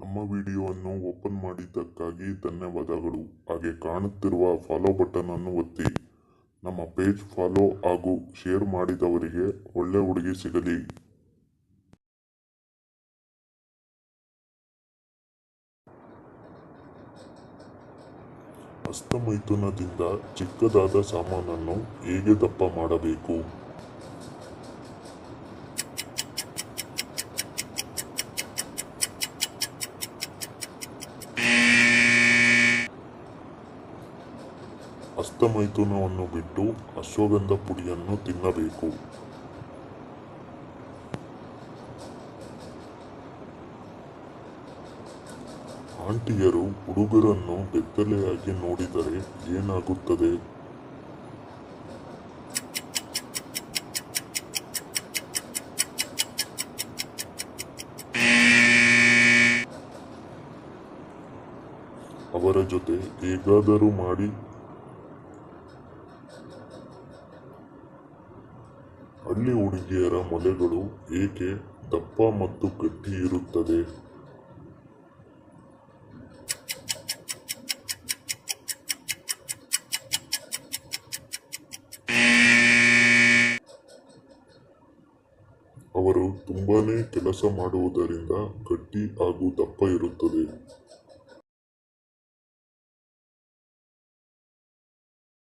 ನಮ್ಮ ವಿಡಿಯೋವನ್ನು ಓಪನ್ ಮಾಡಿದ್ದಕ್ಕಾಗಿ ಧನ್ಯವಾದಗಳು. ಹಾಗೆ ಕಾಣುತ್ತಿರುವ ಫಾಲೋ ಬಟನ್ ಅನ್ನು ಒತ್ತಿ. ನಮ್ಮ ಪೇಜ್ ಫಾಲೋ ಹಾಗೂ ಶೇರ್ ಮಾಡಿದವರಿಗೆ ಒಳ್ಳೆ ಹುಡುಗಿ ಸಿಗಲಿ. ಹಸ್ತಮೈಥುನದಿಂದ ಚಿಕ್ಕದಾದ ಸಾಮಾನನ್ನು ಹೇಗೆ ದಪ್ಪ ಮಾಡಬೇಕು? ಹಸ್ತಮೈಥುನವನ್ನು ಬಿಟ್ಟು ಅಶ್ವಗಂಧ ಪುಡಿಯನ್ನು ತಿನ್ನಬೇಕು. ಆಂಟಿಯರು ಹುಡುಗರನ್ನು ಬೆತ್ತಲೆಯಾಗಿ ನೋಡಿದರೆ ಏನಾಗುತ್ತದೆ? ಅವರ ಜೊತೆ ಹೇಗಾದರೂ ಮಾಡಿ ಹಳ್ಳಿ ಹುಡುಗಿಯರ ಮೊಲೆಗಳು ಏಕೆ ದಪ್ಪ ಮತ್ತು ಗಟ್ಟಿ ಇರುತ್ತದೆ? ಅವರು ತುಂಬಾನೇ ಕೆಲಸ ಮಾಡುವುದರಿಂದ ಗಟ್ಟಿ ಹಾಗೂ ದಪ್ಪ ಇರುತ್ತದೆ.